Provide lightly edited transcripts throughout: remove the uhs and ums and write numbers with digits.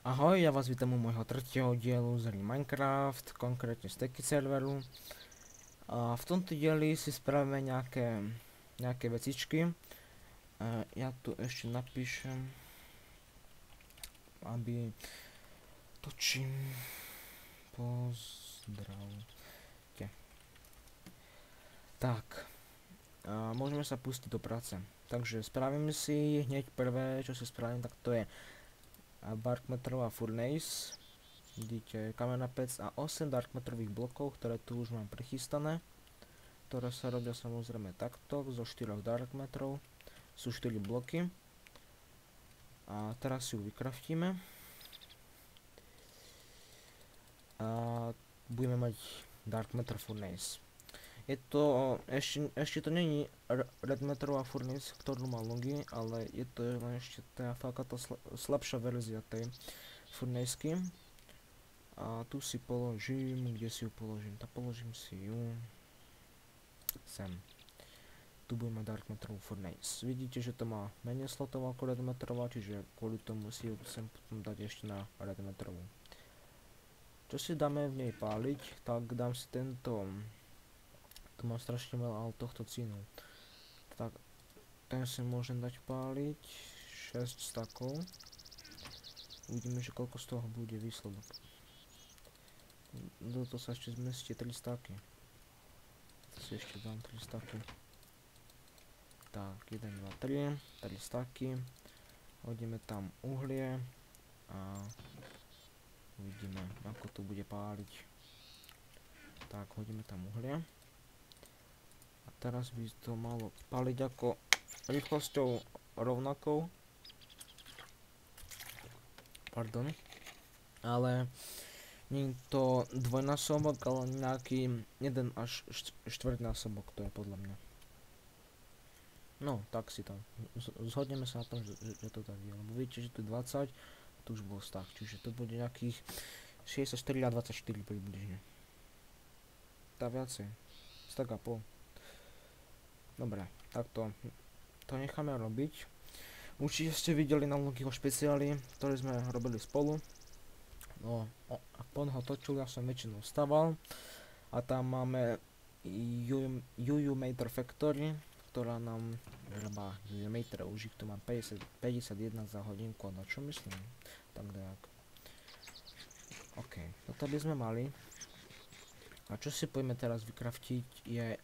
Ahoj, já vás vítám u môjho tretieho dielu z hry Minecraft, konkrétne z Techie serveru. A v tomto dieli si spravíme nejaké vecičky. Ja tu ešte napíšem, aby točím pozdravte. Tak, môžeme sa pustiť do práce. Takže spravíme si hneď prvé, čo si spravím, tak to je Darkmatterová furnace. Vidíte kamenná pec a 8 darkmatterových blokov, ktoré tu už mám prichystané, ktoré sa robia samozrejme takto, zo 4 darkmatterov. Sú 4 bloky. A teraz si ju vykraftíme. A budeme mať darkmatter furnace. Je to, ešte to není redmatterová furnace, ktorú má Longy, ale je to ešte tá slabšia verzia tej furnaceky. A tu si položím, kde si ju položím? Tak položím si ju sem. Tu budeme darkmatterovú furnace. Vidíte, že to má menej slotov ako redmatterová, čiže kvôli tomu si ju sem potom dať ešte na redmatterovú. Čo si dáme v nej páliť, tak dám si tento. Tu mám strašne veľa tohto cínu. Tak ten si môžem dať páliť 6 stakov. Uvidíme, že koľko z toho bude výsledok. Do toho sa ešte zmestí 3 staky. Si ešte dám 3 staky. Tak, 1, 2, 3 staky. Hodíme tam uhlie a uvidíme, ako to bude páliť. Tak, hodíme tam uhlie. A teraz by to malo páliť ako rýchlosťou rovnakou. Pardon. Ale nie je to dvojnásobok, ale nejaký 1 až 4 násobok, to je podľa mňa. No, tak si tam. Zhodneme sa na tom, že to tak je. Lebo vidíte, že tu je 20, tu už bol stav. Čiže to bude nejakých 64 a 24 približne. Tá viacej. Stak a pol. Dobre, tak to necháme robiť. Určite ste videli na Longyho špeciály, ktoré sme robili spolu. No, a po ho točil, ja som väčšinou staval. A tam máme UU Mater Factory, ktorá nám vyrába metre už ich tu mám 51 za hodinku, a na čo myslím? Tak dajak. OK, toto by sme mali. A čo si poďme teraz vykraftiť je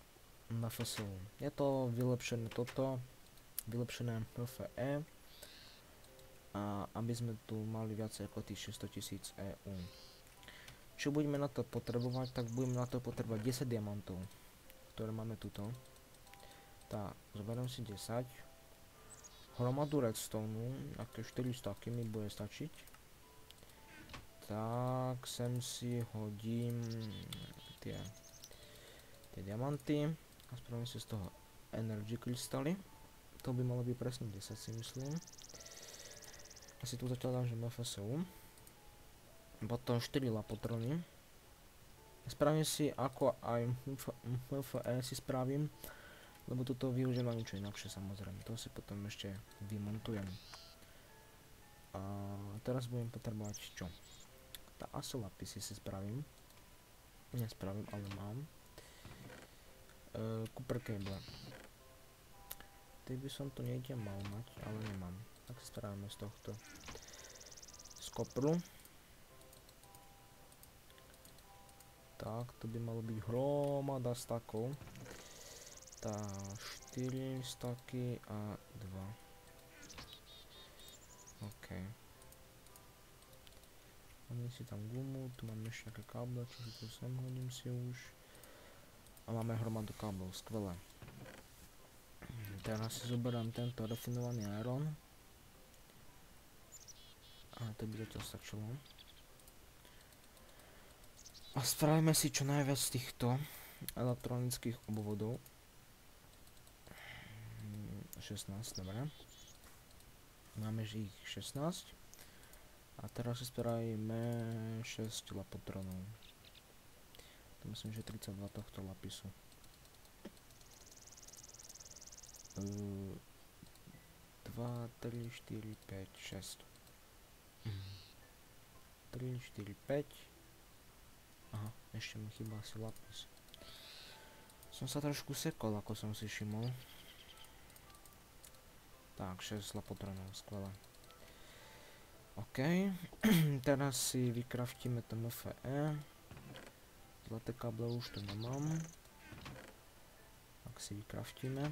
MFSU. Je to vylepšené toto, vylepšené MFE. A aby sme tu mali viacej ako tých 600 000 EU. Čo budeme na to potrebovať, tak budeme na to potrebovať 10 diamantov, ktoré máme tuto. Tak, zoberiem si 10. Hromadu redstone, aké 4 staky mi bude stačiť. Tak, sem si hodím tie diamanty a spravím si z toho energy krystaly. To by malo byť presne 10, si myslím. Asi tu zatiaľ dám, že MFSU. Potom 4 lapotrony. Spravím si, ako aj MFE si spravím, lebo toto využijem na niečo inakšie, samozrejme. To si potom ešte vymontujem. A teraz budem potrebovať čo? Tá asi lapisy si spravím. Nespravím, ale mám. Copper cable. Teď by som to niekde mal mať, ale nemám. Tak si spravíme z tohto. Z kopru. Tak, to by malo byť hromada stakov. Tá 4 staky a 2. OK. Hodím si tam gumu, tu mám ešte nejaké káble, čiže to sem hodím si už. A máme hromadu káblov, skvelé. Teraz si zoberám tento rafinovaný iron. A to by zatiaľ stačilo. A spravíme si čo najviac týchto elektronických obvodov. 16, dobre. Máme ich 16. A teraz si spravíme 6 lapotronov. To myslím, že 32 tohto lapisu. 2, 3, 4, 5, 6. 3, 4, 5. Aha, ešte mi chýba asi lapis. Som sa trošku sekol, ako som si všimol. Tak, 6 lapotronov, skvelé. OK, teraz si vykraftíme to MFE. Zlaté káble už tu nemám. Tak si vykraftíme.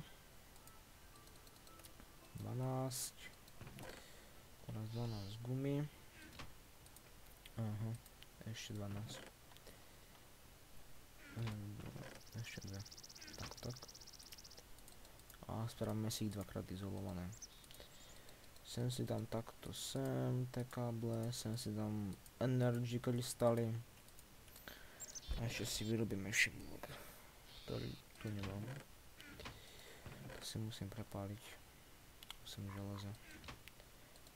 12. Teraz 12 gumy. Aha, ešte 12. Ešte 2. Tak. A spravíme si ich dvakrát izolované. Sem si dám takto sem, tie káble, sem si dám energy krystaly. A ešte si vyrobíme šimlok, ktorý tu nemám. To si musím prepáliť. Musím železo.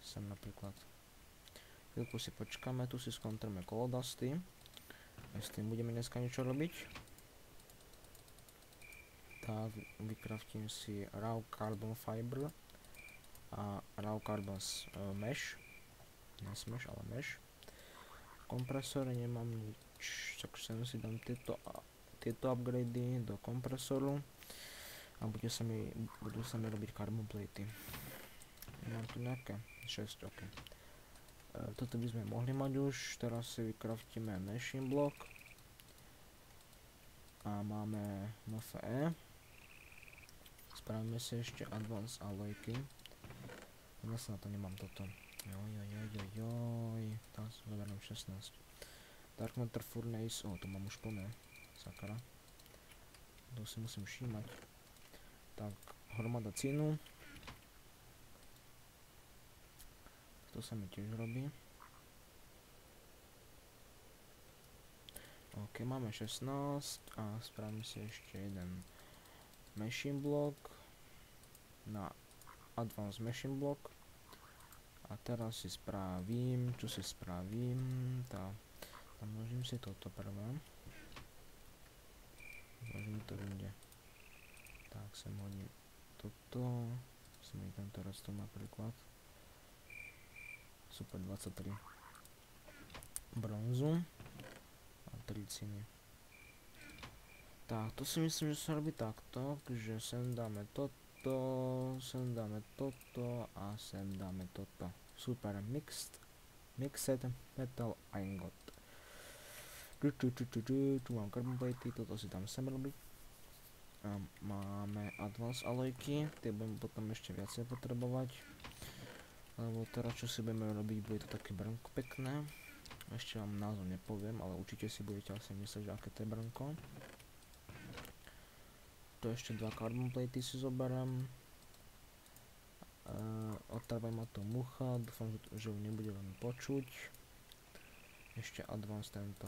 Sem napríklad. Chvíľku si počkáme, tu si skontrolujeme kolodasty. S tým budeme dneska niečo robiť. Tak, vykraftím si raw carbon fiber a raw carbon mesh. Nie smash, ale mesh. Kompresory nemám nič, tak sem si dám tieto upgrady do kompresoru a budú sa mi robiť carbon platey. Mám tu nejaké 6, ok. Toto by sme mohli mať už, teraz si vykraftíme machine block a máme MFE. Spravíme si ešte advanced alloyky. Dnes na to nemám toto. Joj. Tam zoberiem 16. Dark matter furnace, to mám už plné. Sakra. To si musím všímať. Tak, hromada cínu. To sa mi tiež robí. OK, máme 16 a spravím si ešte jeden machine block na advanced machine block. A teraz si spravím, čo si spravím, tak namnožím si toto prvé. Možno to bude. Tak sem hodím toto, sem hodím tento redstone napríklad. Super, 23 bronzu a 3 ciny. Tak, to si myslím, že sa robí takto, že sem dáme toto a sem dáme toto. Super, mixed metal ingot. Tu mám carbon platey, toto si tam sem robiť. A máme advanced alloyky, tie budeme potom ešte viacej potrebovať. Lebo teraz čo si budeme robiť, bude to také brnko pekné. Ešte vám názov nepoviem, ale určite si budete asi myslieť, že aké to je brnko. Tu ešte 2 carbon platey si zoberiem. Otrávaj ma to mucha, dúfam, že ju nebude veľmi počuť. Ešte advanced tento.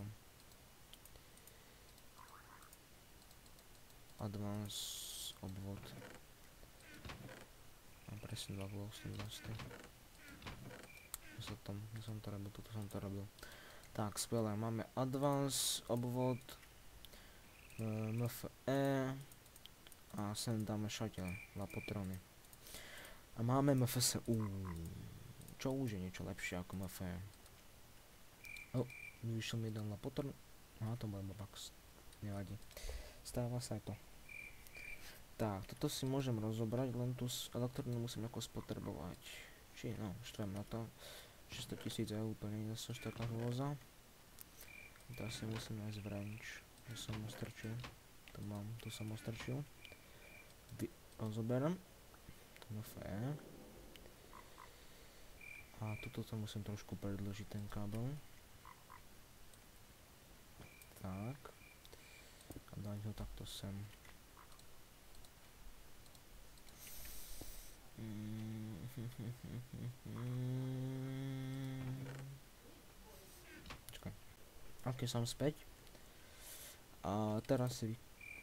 Advanced obvod. Mám presne 2 vlastnosti. Toto som to robil. Tak, skvelé, máme advanced obvod, MFE a sem dáme šateľ, lapotrony. A máme MFS, čo už je niečo lepšie ako MFE. Vyšiel mi jeden lapotron, aha, to bude box, nevadí, stáva sa to. Tak, toto si môžem rozobrať, len tu elektrónu musím ako spotrebovať. Štvem na to. 600 000 eur, to nie je zase taká hrôza. Teraz si musím nájsť wrench, že som ho strčil. Tu som ho strčil. Rozoberám. MFE. A tuto to musím trošku predĺžiť ten kábel. Tak. A dať ho takto sem. Čakaj. Ok, som späť. A teraz si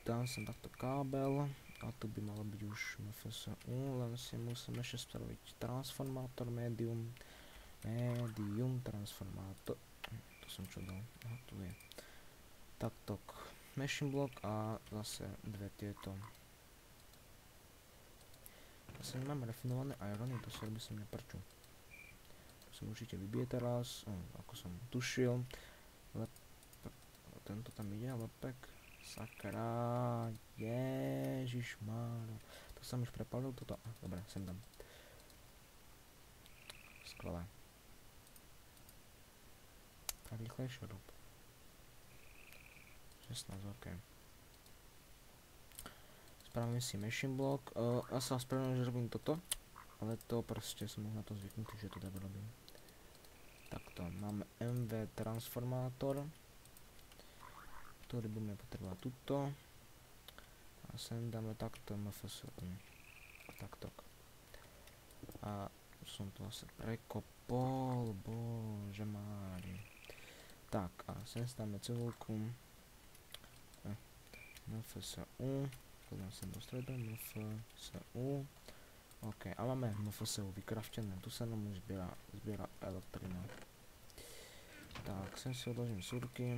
dám sem takto kábel. A tu by malo byť už MFSU, len si musím ešte spraviť transformátor, medium transformátor. To som čo dal? Aha, tu je. Takto machine block a zase dve tieto. Zase nemám refinované irony, to sa robí som neprču. To sa určite vybije teraz, ako som tušil. Tento tam ide, lepek. Sakra, ježišmáro. To som už prepalil, toto, dobre, sem dám. Skvelé. Tak rýchlejšie rob. 16, ok. Spravím si machine block. Ja sa ospravedlňujem, že robím toto, ale to proste som na to zvyknutý, že to tak robím. Takto, máme MV transformátor, ktorý budeme potrebovať tuto. A sem dáme takto MFS. Takto. A som to asi prekopol, bože mári. Tak, a sem dáme cedulku. MFSU. Podám sem do stredu, MFSU. OK, a máme MFSU vykraftené. Tu sa nám už zbiera elektrina. Tak, sem si odložím súrky.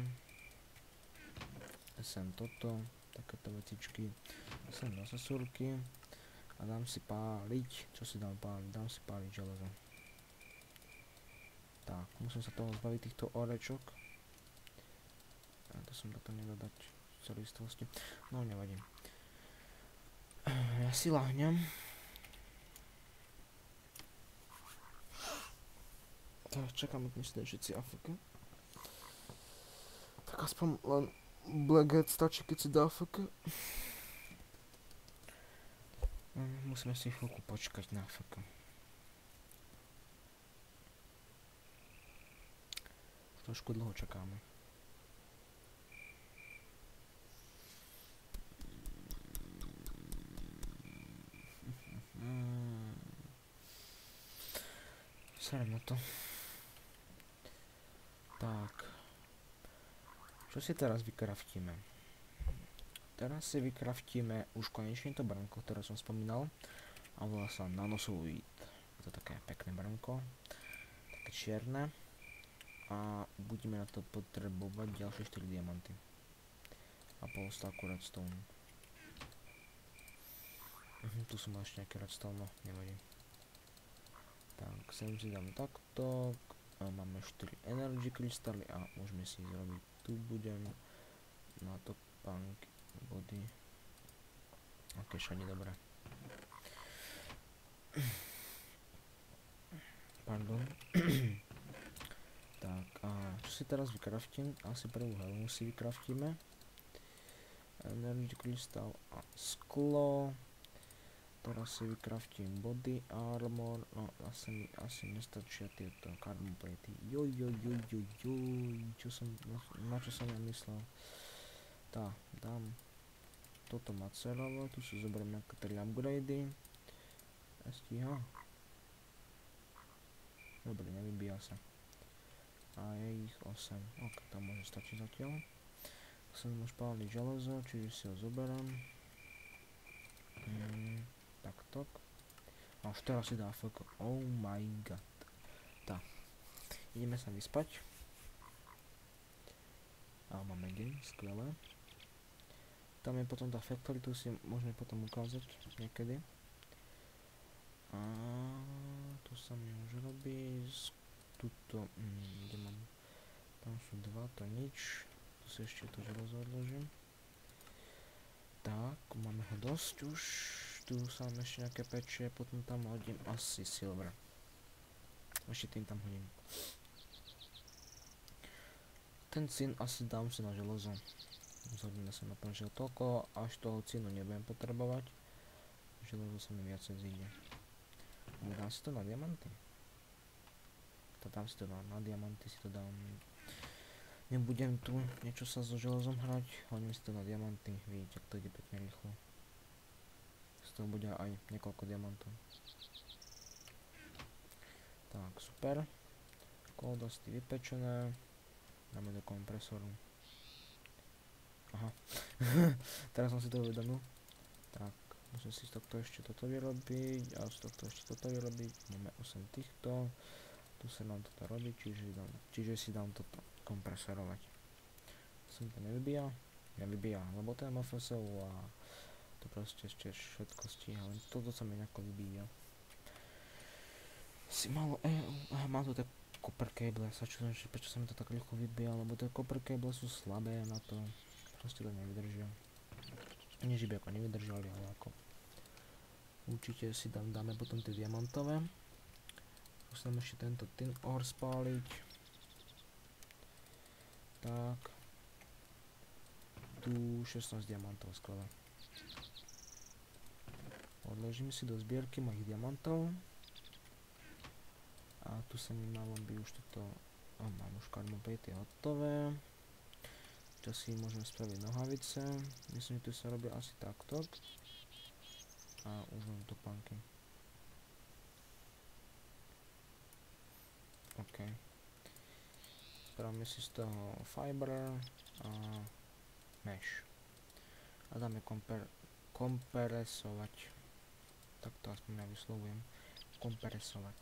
Sem toto. Takéto vecičky. Sem zase súrky. A dám si páliť. Čo si dám páliť? Dám si páliť železo. Tak, musím sa toho zbaviť týchto orečok. A to som takto nedal dať v celistvosti. No, nevadí. Ja si láhnem. Tak, čakám, kým si dajú všetci AFK. Tak aspoň len Blackhead stačí, keď si dá AFK. Musíme si chvíľku počkať na AFK. Trošku dlho čakáme. Serem na to. Tak. Čo si teraz vykraftíme? Teraz si vykraftíme už konečne to brnko, ktoré som spomínal. A volá sa Nanosoluid. Je to také pekné brnko. Také čierne. A budeme na to potrebovať ďalšie 4 diamanty. A polstávku redstone. Tu som mal ešte nejaké redstone, no nevadí. Tak, sem si dám takto. Máme 4 energy krystaly a môžeme si zrobiť. Tu budem na to punk body. Ok, všade dobré. Pardon. Tak, a čo si teraz vykraftím? Asi prvú helmu si vykraftíme. Energy crystal a sklo. Teraz si vykraftím body armor, no asi nestačia tieto carbon plate. Na čo som ja myslel? Tá, dám toto macerovo, tu si zoberiem nejaké 3 upgradey. Stíha. Dobre, nevybíja sa. A je ich 8, ok, to môže stačiť zatiaľ. Som už páliť železo, čiže si ho zoberiem. Takto. A už teraz si dá AFK. Oh my god. Tak. Ideme sa vyspať. A máme deň, skvelé. Tam je potom tá factory, tu si môžeme potom ukázať niekedy. A tu sa mi už robí. Tuto, kde mám? Tam sú 2, to nič. Tu si ešte to železo odložím. Tak, máme ho dosť už. Tu sa nám ešte nejaké pečie, potom tam hodím asi silver. Ešte tým tam hodím. Ten cín asi dám si na železo. Zhodíme sa na tom, že toľko až toho cínu nebudem potrebovať. Železo sa mi viacej zíde. Dám si to na diamanty. Dám si to na diamanty, si to dám. Nebudem tu niečo sa so železom hrať, hodím si to na diamanty, vidíte, ak to ide pekne rýchlo. Z toho bude aj niekoľko diamantov. Tak, super. Koldosty vypečené. Dáme do kompresoru. Aha. Teraz som si to uvedomil. Tak, musím si z tohto ešte toto vyrobiť a z tohto ešte toto vyrobiť. Máme 8 týchto. Tu sa nám toto robí, čiže si dám toto kompresorovať. Som to nevybíja, lebo to je MFSU a to proste ešte všetko stíha, len toto sa mi nejako vybíja. Si malo, mám tu tak copper cable, sa čudujem, že prečo sa mi to tak ľahko vybíja, lebo tie copper cable sú slabé na to, proste to nevydržia. Nie, že by ako nevydržali, ale ako určite si dáme potom tie diamantové. Musím ešte tento tin ore spáliť. Tak. Tu 16 diamantov, skvelé. Odložím si do zbierky mojich diamantov. A tu sa mi malo by už toto... mám už carbon plate, je hotové. Čo si môžeme spraviť nohavice. Myslím, že tu sa robí asi takto. A už mám topánky. OK. Spravíme si z toho fiber a mesh. A dáme kompresovať. Tak to aspoň ja vyslovujem. Kompresovať.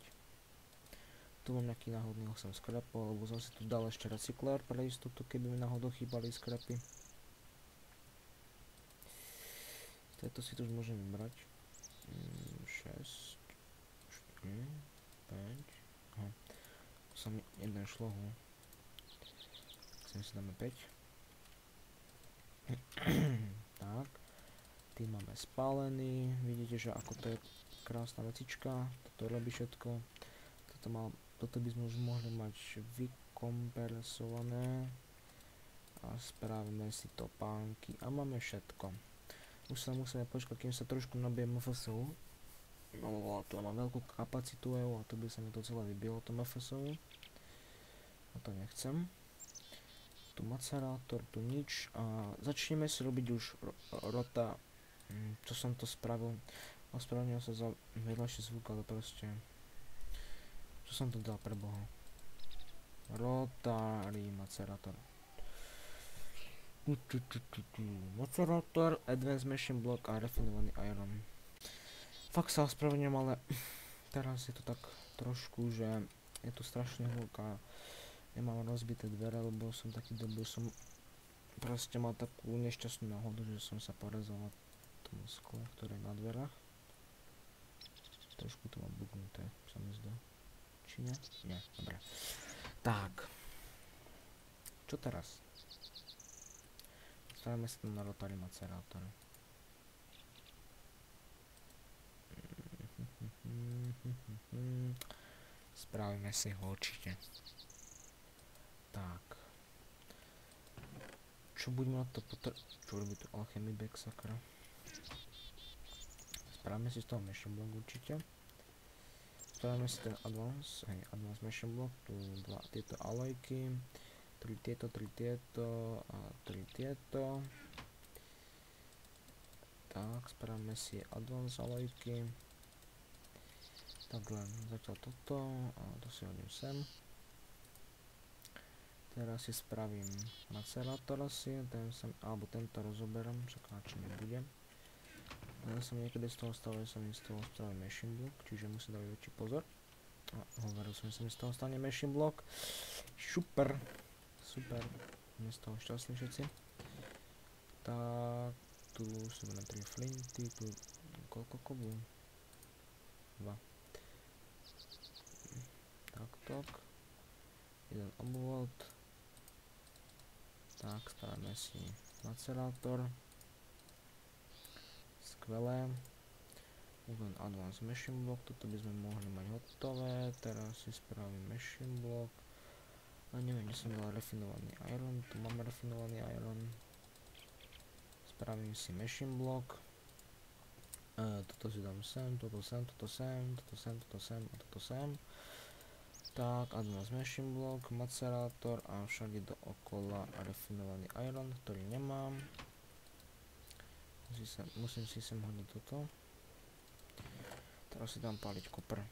Tu mám nejaký náhodný 8 skrapov, lebo som si tu dal ešte recyklár pre istotu, keby mi náhodou chýbali skrapy. Tieto si tu už môžem vybrať. 6, 4, 5. Aha. Tu sa mi jeden šlohu. Sem si dáme 5. Tak. Tým máme spálený. Vidíte, že ako to je krásna vecička. Toto robí všetko. Toto by sme už mohli mať vykompresované. A spravíme si topánky. A máme všetko. Už sa musíme počkať, kým sa trošku nabije MFSU. No, tu mám veľkú kapacitu a to by sa mi to celé vybilo, to MFSU. A to nechcem. Tu macerátor, tu nič. A začneme si robiť už rota. Čo som to spravil. Ospravedlňujem sa za vedľajší zvuk, ale proste... Čo som to dal pre boha? Rotary macerátor. Macerátor, advanced machine block a refinovaný iron. Fakt sa ospravedlňujem, ale teraz je to tak trošku, že je tu strašný hluk a nemám rozbité dvere, lebo som taký debil, som proste mal takú nešťastnú náhodu, že som sa porezal na tom skle, ktoré je na dverách. Trošku to mám bugnuté, sa mi zdá. Či nie? Nie, dobre. Tak. Čo teraz? Stavíme sa tam na rotary macerátor. Spravíme si ho určite. Tak. Čo budeme na to čo robí tu alchemy bag, sakra? Spravíme si z toho machine block určite. Spravíme si ten advance machine block, tu dva tieto alojky, 3 tieto a 3 tieto. Tak, spravíme si advance alojky. Takhle, zatiaľ toto a to si hodím sem. Teraz si spravím macerátor asi, alebo tento rozoberám, čaká, či nebude. Ale som niekedy z toho stával, že sa mi z toho stane machine block, čiže musím dať väčší pozor. A hovoril som, že sa mi z toho stane machine block. Super, super, sme z toho šťastní všetci. Tak, tu si budeme 3 flinty, tu koľko kovu? 2. Tak. Jeden obvod. Tak, spravíme si macerátor. Skvelé. Uvedem advanced machine block, toto by sme mohli mať hotové. Teraz si spravím machine block. A neviem, kde som dal refinovaný iron. Tu máme refinovaný iron. Spravím si machine block. Toto si dám sem, toto sem, toto sem, toto sem, toto sem a toto sem. Tak, advanced machine block, macerátor a všade dookola refinovaný iron, ktorý nemám. Musím si sem hodiť toto. Teraz si dám páliť kopr.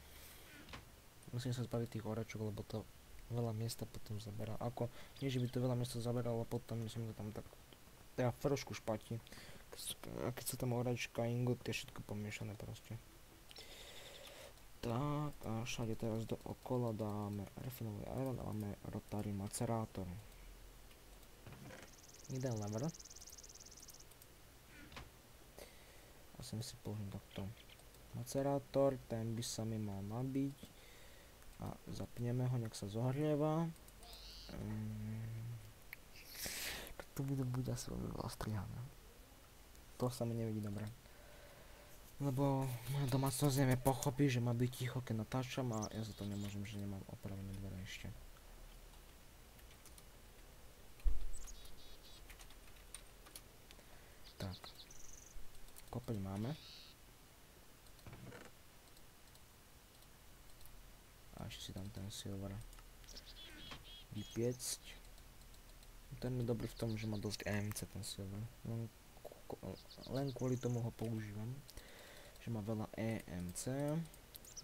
Musím sa zbaviť tých orečok, lebo to veľa miesta potom zaberá. Ako, nie že by to veľa miesta zaberalo, potom myslím, že tam tak teda trošku špatí. Keď sa tam orečka, ingot, je všetko pomiešané proste. Tak, a všade teraz dookola dáme refinovaný iron a máme rotary macerátor. Jeden lever. A sem si položím takto. Macerátor, ten by sa mi mal nabiť. A zapneme ho, nech sa zohrieva. To bude asi veľmi veľa strihané. To sa mi nevidí dobre. Lebo moja domácnosť nevie pochopí, že má byť ticho, keď natáčam a ja za to nemôžem, že nemám opravené dvere ešte. Tak. Kopeň máme. A ešte si tam ten silver vypiecť. Ten je dobrý v tom, že má dosť EMC ten silver. Len kvôli tomu ho používam. Že má veľa EMC.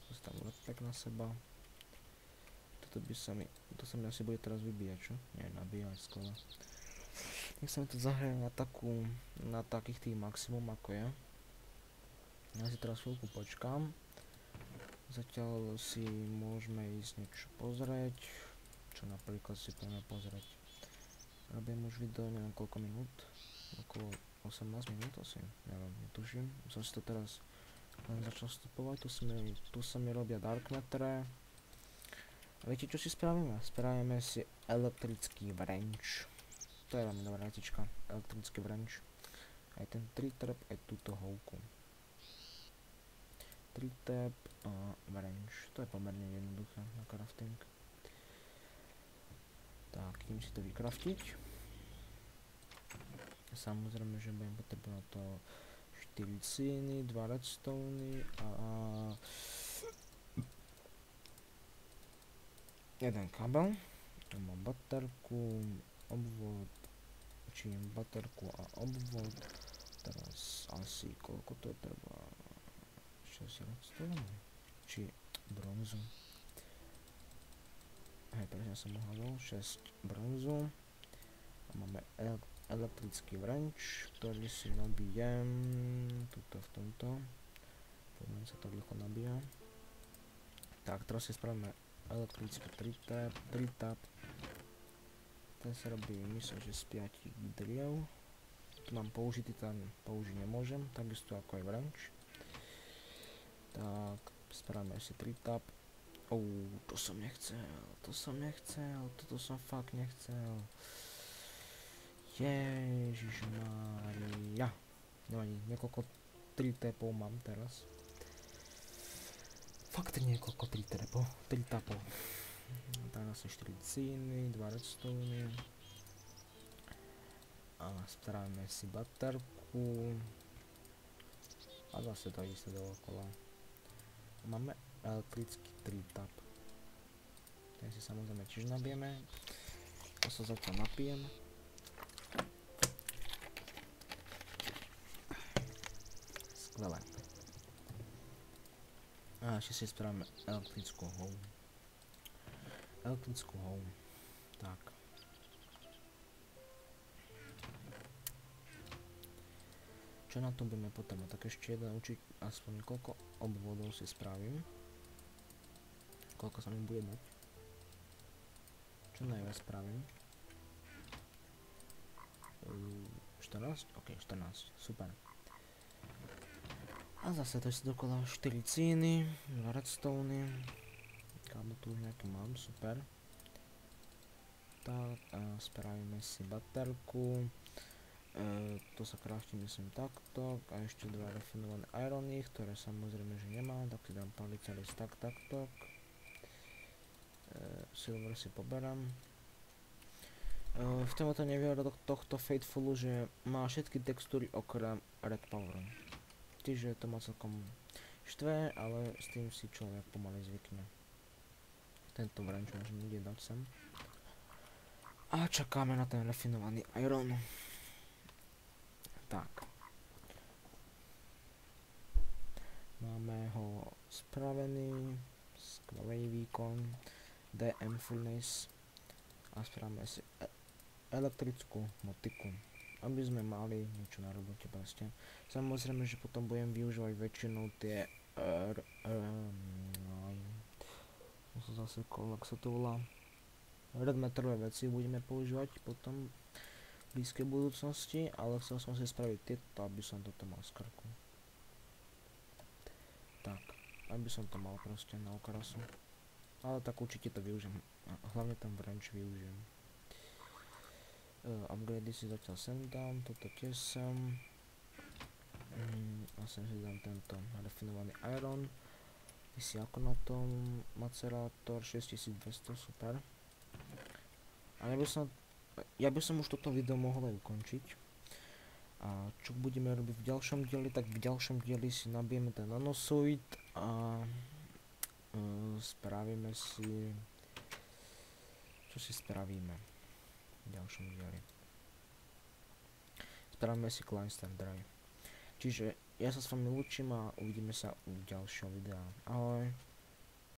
Postavím lepek na seba. To sa mi asi bude teraz vybíjať, čo? Nie, nabíjať skoro. Nech sa mi to zahraje na takých tých maximum ako je. Ja si teraz chvíľku počkám. Zatiaľ si môžeme ísť niečo pozrieť. Čo napríklad si poďme pozrieť. Robím už video, neviem koľko minút. Okolo 18 minút asi, neviem, netuším. Som si to teraz len začal vstupovať. Tu sa mi robia dark mattere. A viete čo si spravíme? Spravíme si elektrický wrench. To je veľmi dobrá vecička. Elektrický wrench. Aj ten tritrap, aj túto hoўku. Tritap a wrench. To je pomerne jednoduché na crafting. Tak, idem si to vykraftiť. Samozrejme, že budem potrebovať to 4 cíny, 2 redstone a jeden kabel. Tu mám baterku, obvod, či baterku a obvod. Teraz asi koľko to je treba? 6 redstone? Či bronzu? Hej, presne som uhádol, 6 bronzu. A máme elektrický wrench, ktorý si nabijem tuto v tomto. Poďme sa to rýchlo nabíja. Tak, teraz si spravíme elektrický tritap. Ten sa robí, myslím, že z 5 driev. Tu mám použitý, ten použiť nemôžem, takisto ako aj wrench. Tak, spravíme si tritap. To som nechcel, toto som fakt nechcel. Ježišmária. Nevadí, niekoľko tritapov mám teraz. Fakt niekoľko tritapov. Tak asi 4 cíny, 2 redstone. A spravíme si baterku. A zase to isté dookola. Máme elektrický tritap. Ten si samozrejme tiež nabijeme. To sa zatiaľ napijem. Skvelé. A ešte si spravíme elektrickú hoľu. Tak. Čo na to budeme potrebovať? Tak ešte jeden učiť, aspoň koľko obvodov si spravím. Koľko sa mi bude dať. Čo najviac spravím? 14? Ok, 14. Super. A zase to si dokola 4 cíny, 2 redstone. Kámo tu už nejaký mám, super. Tak a spravíme si baterku. To sa crafti myslím takto. A ešte 2 rafinované irony, ktoré samozrejme že nemám, tak si dám palicelý stack takto. Silver si poberám. V tomto nevýhoda tohto Fatefulu, že má všetky textúry okrem Red Power. Čiže to ma celkom štve, ale s tým si človek pomaly zvykne. Tento wrench môžem niekde dať sem. A čakáme na ten rafinovaný iron. Tak. Máme ho spravený. Skvelý výkon. DM Fullness. A spravíme si elektrickú motiku. Aby sme mali niečo na robote proste. Samozrejme, že potom budem využívať väčšinou tie zase koľko sa to volá red matterové veci budeme používať potom v blízkej budúcnosti, ale chcel som si spraviť tieto, aby som toto mal z krku. Tak, aby som to mal proste na okrasu. ale tak určite to využijem. Hlavne ten branch využijem. Upgrady si zatiaľ sem dám, toto tiež sem. A sem si dám tento rafinovaný iron. Ty si ako na tom, macerátor 6200, super. A ja by som už toto video mohol aj ukončiť. A čo budeme robiť v ďalšom dieli, tak v ďalšom dieli si nabijeme ten nanosuit a spravíme si... Čo si spravíme v ďalšom dieli? Spravíme si Climster Drive. Čiže ja sa s vami učím a uvidíme sa u ďalšieho videa. Ahoj.